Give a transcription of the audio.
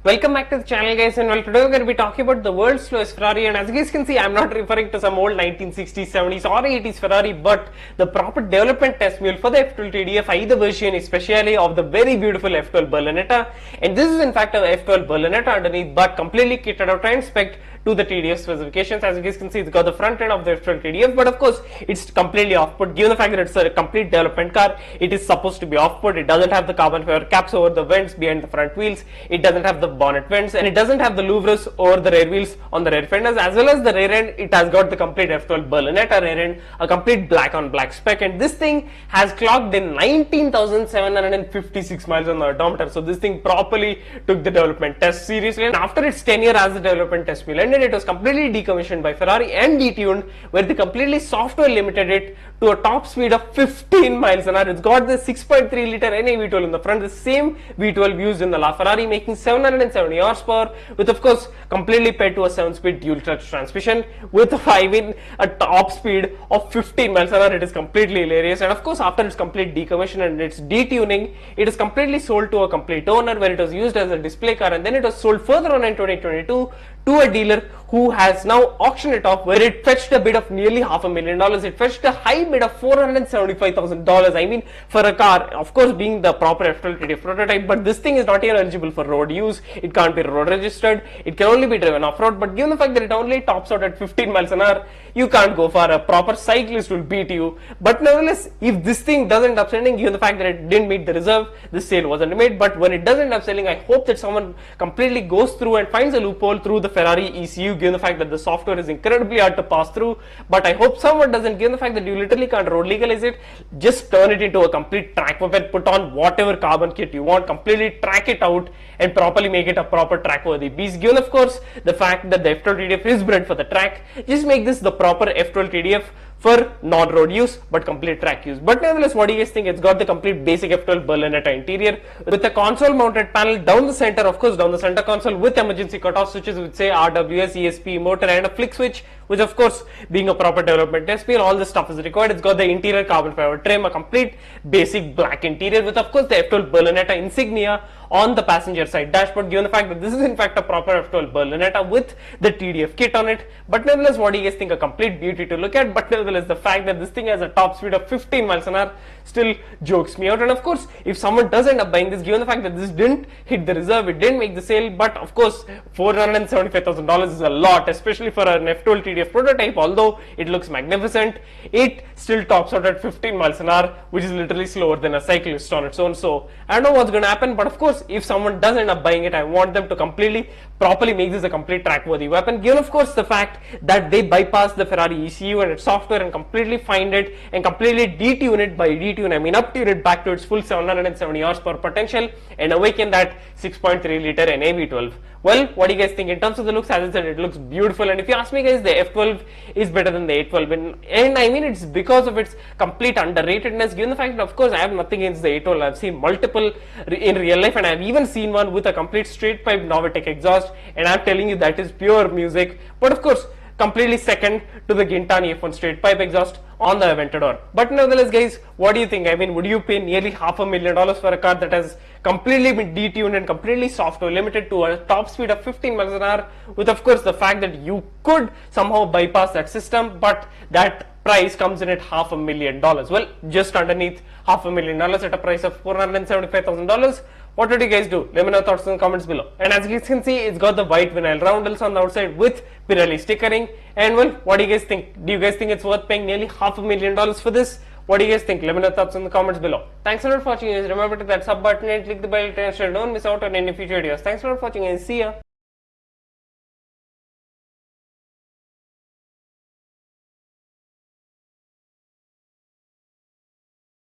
Welcome back to the channel, guys, and well, today we're going to be talking about the world's slowest Ferrari. And as you guys can see, I'm not referring to some old 1960s, 70s or 80s Ferrari, but the proper development test mule for the F12 TDF, either version, especially of the very beautiful F12 Berlinetta. And this is in fact a F12 Berlinetta underneath, but completely kitted out and spec'd to the TDF specifications. As you guys can see, it's got the front end of the F12 TDF, but of course it's completely off-put. Given the fact that it's a complete development car, it is supposed to be off-put. It doesn't have the carbon fiber caps over the vents behind the front wheels. It doesn't have the bonnet vents, and it doesn't have the louvres over the rear wheels on the rear fenders. As well as the rear end, it has got the complete F12 Berlinetta rear end, a complete black on black spec, and this thing has clocked in 19,756 miles on the odometer. So this thing properly took the development test seriously, and after its tenure as the development test mule ended, it was completely decommissioned by Ferrari and detuned, where they completely software limited it to a top speed of 15 miles an hour. It's got the 6.3 liter NA V12 in the front, the same V12 used in the LaFerrari, making 770 horsepower, with of course completely paired to a 7-speed dual clutch transmission with a 5-in a top speed of 15 miles an hour. It is completely hilarious. And of course, after its complete decommission and its detuning, it is completely sold to a complete owner, where it was used as a display car, and then it was sold further on in 2022 to a dealer who has now auctioned it off, where it fetched a bid of nearly $500,000. It fetched a high bid of $475,000. I mean, for a car, of course, being the proper F12 TDF prototype, but this thing is not even eligible for road use. It can't be road registered. It can only be driven off-road. But given the fact that it only tops out at 15 miles an hour, you can't go far. A proper cyclist will beat you. But nevertheless, if this thing doesn't end up selling, given the fact that it didn't meet the reserve, this sale wasn't made. But when it does end up selling, I hope that someone completely goes through and finds a loophole through the Ferrari ECU, given the fact that the software is incredibly hard to pass through. But I hope someone doesn't, given the fact that you literally can't road legalize it. Just turn it into a complete track weapon, put on whatever carbon kit you want, completely track it out and properly make it a proper track worthy beast. Given of course the fact that the F12 TDF is bred for the track, just make this the proper F12 TDF for non-road use but complete track use. But nevertheless, what do you guys think? It's got the complete basic F12 Berlinetta interior with a console mounted panel down the center, of course down the center console, with emergency cutoff switches with say RWS, ESP, motor and a flick switch, which of course being a proper development test mule, all this stuff is required. It's got the interior carbon fiber trim, a complete basic black interior with of course the F12 Berlinetta insignia on the passenger side dashboard, given the fact that this is in fact a proper F12 Berlinetta with the TDF kit on it. But nevertheless, what do you guys think? A complete beauty to look at. But nevertheless, the fact that this thing has a top speed of 15 miles an hour still jokes me out. And of course, if someone does end up buying this, given the fact that this didn't hit the reserve, it didn't make the sale, but of course $475,000 is a lot, especially for an F12 TDF prototype. Although it looks magnificent, it still tops out at 15 miles an hour, which is literally slower than a cyclist on its own. So I don't know what's going to happen, but of course, if someone does end up buying it, I want them to completely properly make this a complete track worthy weapon, given of course the fact that they bypass the Ferrari ECU and its software and completely find it and completely detune it. By detune, I mean uptune it back to its full 770 horsepower potential and awaken that 6.3 liter NA V12. Well, what do you guys think? In terms of the looks, as I said, it looks beautiful, and if you ask me, guys, the F12 is better than the A12, and I mean it's because of its complete underratedness, given the fact that of course I have nothing against the A12. I've seen multiple in real life, and I've even seen one with a complete straight pipe Novitec exhaust, and I'm telling you that is pure music. But of course, completely second to the Gintani F1 straight pipe exhaust on the Aventador. But nevertheless, guys, what do you think? I mean, would you pay nearly $500,000 for a car that has completely been detuned and completely software limited to a top speed of 15 miles an hour, with of course the fact that you could somehow bypass that system, but that price comes in at $500,000? Well, just underneath $500,000 at a price of $475,000. What would you guys do? Let me know your thoughts in the comments below. And as you can see, it's got the white vinyl roundels on the outside with Pirelli stickering. And well, what do you guys think? Do you guys think it's worth paying nearly $500,000 for this? What do you guys think? Let me know your thoughts in the comments below. Thanks a lot for watching, guys. Remember to hit that sub button and click the bell to ensure you don't miss out on any future videos. Thanks a lot for watching and see ya.